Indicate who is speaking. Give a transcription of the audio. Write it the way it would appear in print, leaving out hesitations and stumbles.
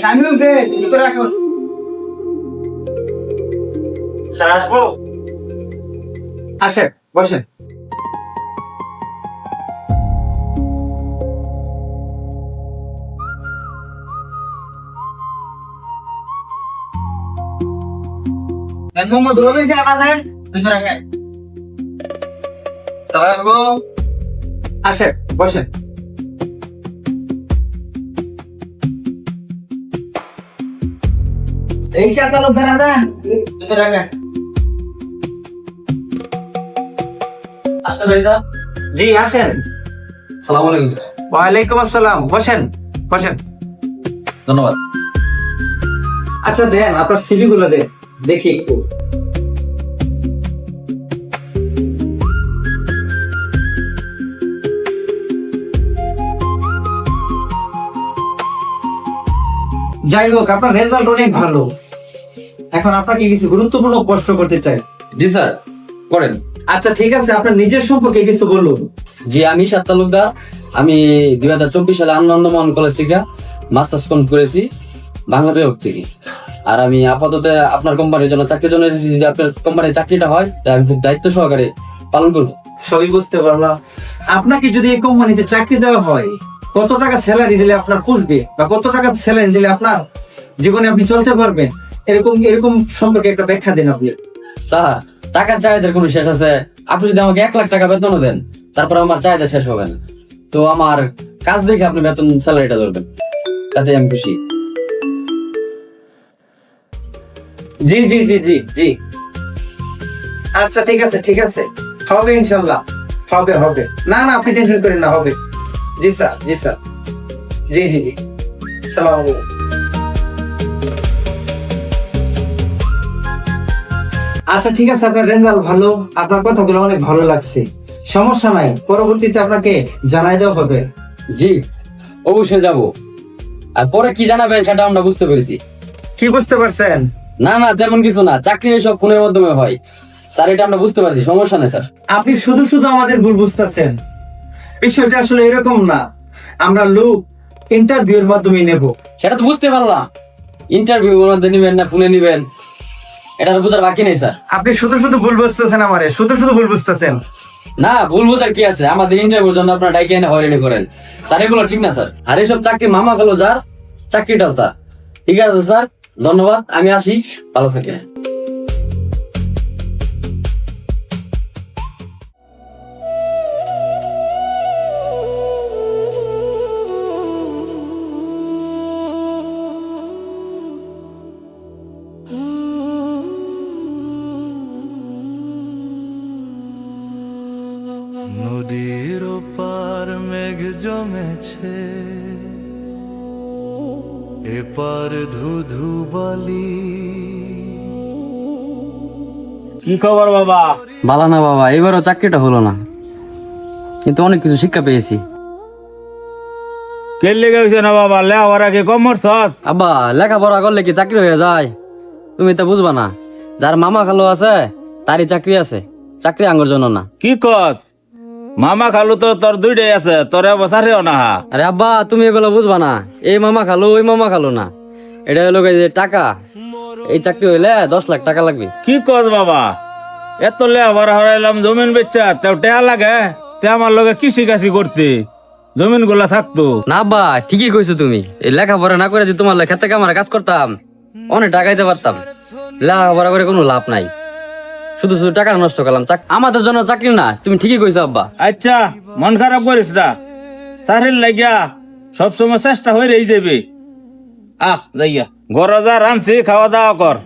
Speaker 1: সামিউল দে ভিতরে আসুন।
Speaker 2: স্যার আসবো?
Speaker 1: আসেন, বসেন। মোহাম্মদ রবিন সাহেব আছেন, ভিতরে আসেন। আসেন, বসেন। এই সাথে লোকজন আছেন, ভিতরে আসেন।
Speaker 2: আসতে পারি স্যার?
Speaker 1: জি আসেন।
Speaker 2: সালাম আলাইকুম স্যার।
Speaker 1: ওয়ালাইকুম আসসালাম, বসেন বসেন।
Speaker 2: ধন্যবাদ।
Speaker 1: আচ্ছা দেন, আপনার সিভি গুলো দেন, দেখি একটু। যাই হোক, আপনার রেজাল্ট অনেক ভালো। এখন আপনাকে কিছু গুরুত্বপূর্ণ প্রশ্ন করতে চাই।
Speaker 2: জি স্যার, করেন।
Speaker 1: আচ্ছা ঠিক আছে, আপনার নিজের সম্পর্কে কিছু বলুন।
Speaker 2: জি, আমি সাত তালুকদার। আমি 2024 সালে আনন্দমোহন কলেজ থেকে মাস্টার্স কমপ্লিট করেছি, বাংলা বিভাগ থেকে। আর আমি আপাতত আপনার কোম্পানির জন্য চাকরির জন্য এসেছি। যদি আপনার কোম্পানির চাকরিটা হয় তাই আমি খুব দায়িত্ব সহকারে পালন করবো।
Speaker 1: সবই বুঝতে পারলাম। আপনাকে যদি এই কোম্পানিতে চাকরি দেওয়া হয়, কত টাকা স্যালারি দিলে আপনার পুষবে, বা কত টাকা স্যালারি দিলে আপনার জীবনে আপনি চলতে পারবেন, এরকম এরকম সম্পর্কে একটা ব্যাখ্যা দিন আপনি।
Speaker 2: স্যার, টাকার চাহিদার কোনো শেষ আছে? আপনি যদি আমাকে 1 লাখ টাকা বেতনও দেন, তারপর আমার চাহিদা শেষ হবে না। তো আমার কাজ দেখে আপনি বেতন স্যালারিটা ধরবেন, তাতে আমি খুশি।
Speaker 1: জি জি জি জি জি। আচ্ছা ঠিক আছে ঠিক আছে, হবে ইনশাল্লাহ, হবে হবে। না না, আপনি টেনশন করেন না, হবে। জি স্যার, জি স্যার, জি জি জি। সালাম আলাইকুম। আচ্ছা ঠিক আছে, আপনার রেজাল্ট ভালো, আপনার কথাগুলো অনেক ভালো লাগছে। সমস্যা নাই, পরবর্তীতে আপনাকে জানাই দেওয়া হবে।
Speaker 2: জি, অবশ্যই যাব। আর পরে কি জানাবেন সেটা আমরা বুঝতে পেরেছি।
Speaker 1: কি বুঝতে পারছেন?
Speaker 2: না না, তেমন কিছু না, চাকরি সব ফোনের মাধ্যমে হয় স্যার, এটা আমরা বুঝতে পারছি, সমস্যা নেই স্যার।
Speaker 1: আপনি শুধু শুধু আমাদের ভুল বুঝতেছেন। বিষয়টা আসলে এরকম না, আমরা লোক ইন্টারভিউর মাধ্যমে নেব।
Speaker 2: সেটা তো বুঝতে পারলাম, ইন্টারভিউ মধ্যে নিবেন না ফোনে নিবেন, এটা আর বোঝার বাকি নেই স্যার।
Speaker 1: আপনি শুধু শুধু ভুল বুঝতেছেন, আমারে শুধু শুধু ভুল বুঝতেছেন।
Speaker 2: না, ভুল বোঝার কি আছে? আমাদের ইন্টারভিউর জন্য আপনার ডাইকে এনে হয়রানি করেন স্যার, এগুলো ঠিক না স্যার। আর এইসব চাকরি মামা গেল যার, চাকরিটাও তার। ঠিক আছে স্যার, ধন্যবাদ, আমি আসি, ভালো থেকে।
Speaker 3: নদীর ওপার মেঘ জমেছে, এপার ধুধু বালি।
Speaker 4: কি খবর বাবা?
Speaker 2: ভালো না বাবা, এবারও চাকরিটা হলো না, কিন্তু অনেক কিছু শিক্ষা পেয়েছি।
Speaker 4: কে লেগে গেছে না বাবা? লেখাপড়া কি কম করছস?
Speaker 2: আব্বা, লেখাপড়া করলে কি চাকরি হয়ে যায়? তুমি তা বুঝবা না, যার মামা খালো আছে তারই চাকরি আছে, চাকরি আঙ্গর জন্য না।
Speaker 4: কি কস? মামা খালু তো তোর দুইটাই আছে, তোর বসারেও না।
Speaker 2: আরে আব্বা, তুমি এগুলো বুঝবা না, এই মামা খালো ওই মামা খালো না, এটা হলো এই যে টাকা। এই চাকরি হইলে 10 লাখ টাকা লাগবে।
Speaker 4: কি কস বাবা? এত লেখাপড়া হরাইলাম, জমিন বেচা তেও টেয়া লাগে, তে আমার লগে কৃষি কাশি করতে জমিন গুলা থাকতো।
Speaker 2: না আব্বা, ঠিকই কইছো তুমি, এই লেখাপড়া না করে যদি তোমার খেতে কামারে কাজ করতাম, অনেক টাকাইতে পারতাম। লেখাপড়া করে কোনো লাভ নাই, শুধু শুধু টাকা নষ্ট করলাম। আমাদের জন্য চাকরি না, তুমি ঠিকই কইছো আব্বা।
Speaker 4: আচ্ছা, মন খারাপ করিস না, চাকরির লাগিয়া সবসময় চেষ্টা হয়ে রয়ে যাবে। আহ যাইয়া ঘর যা রাঁধছি, খাওয়া দাওয়া কর।